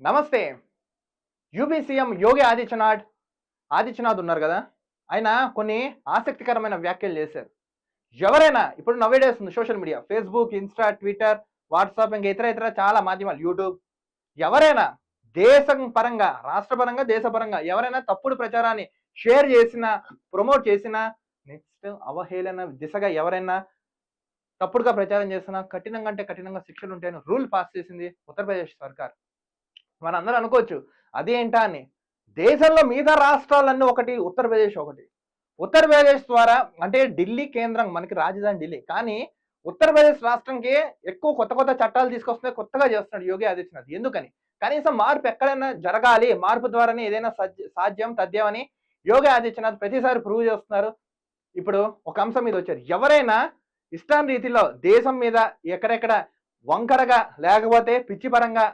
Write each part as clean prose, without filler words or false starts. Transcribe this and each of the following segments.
నమస్తే. UP CM Yogi Adityanath ఉన్నారు కదా! ఆయన కొన్ని ఆసక్తికరమైన వ్యాఖ్యలు చేశారు. ఎవరైనా ఇప్పుడు నౌ-ఏ-డేస్ ఉంది social media. Facebook, Insta, Twitter, WhatsApp ఇంకా ఇతర చాలా మాధ్యమాలు, యూట్యూబ్. ఎవరైనా దేశం పరంగా, రాష్ట్ర పరంగా, దేశ పరంగా ఎవరైనా తప్పుడు ప్రచారాన్ని షేర్ చేసినా, ప్రమోట్ చేసినా, నెక్స్ట్ అవహేళన దిశగా ఎవరైనా తప్పుడుగా ప్రచారం చేసినా కఠినంగా అంటే కఠినంగా శిక్షలుంటాయని రూల్ పాస్ చేసింది ఉత్తరప్రదేశ్ సర్కార్. మనందరూ అనుకోవచ్చు అదేంటా అని. దేశంలో మిగతా రాష్ట్రాలన్నీ ఒకటి, ఉత్తరప్రదేశ్ ఒకటి. ఉత్తరప్రదేశ్ ద్వారా అంటే ఢిల్లీ కేంద్రం, మనకి రాజధాని ఢిల్లీ. కానీ ఉత్తరప్రదేశ్ రాష్ట్రంకి ఎక్కువ కొత్త కొత్త చట్టాలు తీసుకొస్తున్నాయి, కొత్తగా చేస్తున్నాడు యోగి ఆదిత్యనాథ్. ఎందుకని? కనీసం మార్పు ఎక్కడైనా జరగాలి, మార్పు ద్వారానే ఏదైనా సాధ్యం తథ్యం అని యోగి ఆదిత్యనాథ్ ప్రతిసారి ప్రూవ్ చేస్తున్నారు. ఇప్పుడు ఒక అంశం మీద వచ్చారు. ఎవరైనా ఇష్టాం రీతిలో దేశం మీద ఎక్కడెక్కడ వంకరగా లేకపోతే పిచ్చిపరంగా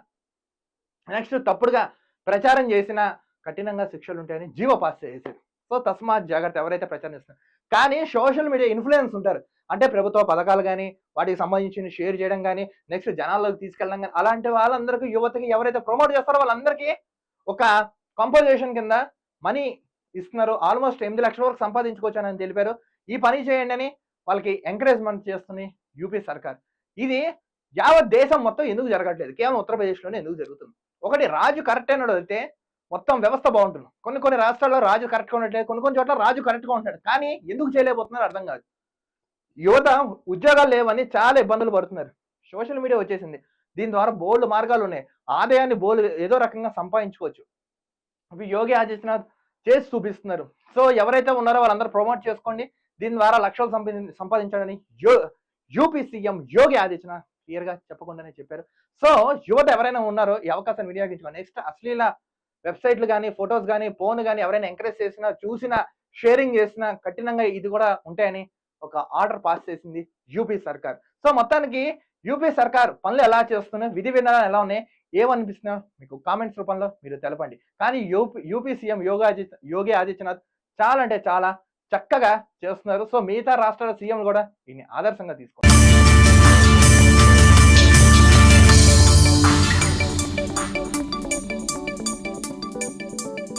నెక్స్ట్ తప్పుడుగా ప్రచారం చేసిన కఠినంగా శిక్షలు ఉంటాయని జీవో పాస్ చేసేది. సో తస్మాత్ జాగ్రత్త ఎవరైతే ప్రచారం చేస్తున్నారు. కానీ సోషల్ మీడియా ఇన్ఫ్లుయెన్స్ ఉంటారు. అంటే ప్రభుత్వ పథకాలు కానీ వాటికి సంబంధించిన షేర్ చేయడం కానీ నెక్స్ట్ జనాల్లోకి తీసుకెళ్ళడం కానీ అలాంటి వాళ్ళందరికీ యువతకి ఎవరైతే ప్రమోట్ చేస్తారో వాళ్ళందరికీ ఒక కంపోజిషన్ కింద మనీ ఇస్తున్నారు. ఆల్మోస్ట్ 8 లక్షల వరకు సంపాదించుకోవచ్చానని తెలిపారు. ఈ పని చేయండి అని వాళ్ళకి ఎంకరేజ్మెంట్ చేస్తుంది యూపీ సర్కార్. ఇది యావత్ దేశం మొత్తం ఎందుకు జరగట్లేదు, కేవలం ఉత్తరప్రదేశ్లోనే ఎందుకు జరుగుతుంది? ఒకటి, రాజు కరెక్ట్ అయినాడు అయితే మొత్తం వ్యవస్థ బాగుంటుంది. కొన్ని రాష్ట్రాల్లో రాజు కరెక్ట్గా ఉండట్లేదు, కొన్ని చోట్ల రాజు కరెక్ట్గా ఉంటాడు. కానీ ఎందుకు చేయలేకపోతున్నారు అర్థం కాదు. యువత ఉద్యోగాలు లేవని చాలా ఇబ్బందులు పడుతున్నారు. సోషల్ మీడియా వచ్చేసింది, దీని ద్వారా బోల్డ్ మార్గాలు ఉన్నాయి. ఆదాయాన్ని ఏదో రకంగా సంపాదించుకోవచ్చు. అవి యోగి ఆదిత్యనాథ్ చేసి చూపిస్తున్నారు. సో ఎవరైతే ఉన్నారో వాళ్ళందరూ ప్రమోట్ చేసుకోండి, దీని ద్వారా లక్షలు సంపాదించాలని UP CM Yogi Adityanath clear గా చెప్పకుండానే చెప్పారు. సో యువత ఎవరైనా ఉన్నారో ఈ అవకాశాన్ని వినియోగించుకోండి. నెక్స్ట్ అశ్లీల వెబ్సైట్లు కానీ, ఫొటోస్ కానీ, ఫోన్ కానీ ఎవరైనా ఎంకరేజ్ చేసినా, చూసినా, షేరింగ్ చేసినా కఠినంగా ఇది కూడా ఉంటాయని ఒక ఆర్డర్ పాస్ చేసింది యూపీ సర్కార్. సో మొత్తానికి యూపీ సర్కార్ పనులు ఎలా చేస్తున్నాయి, విధి విధానాలు ఎలా ఉన్నాయి, ఏమనిపిస్తున్నా మీకు కామెంట్స్ రూపంలో మీరు తెలపండి. కానీ యూపీ సీఎం యోగి ఆదిత్యనాథ్ చాలా అంటే చాలా చక్కగా చేస్తున్నారు. సో మిగతా రాష్ట్రాల సీఎంలు కూడా దీన్ని ఆదర్శంగా తీసుకోండి.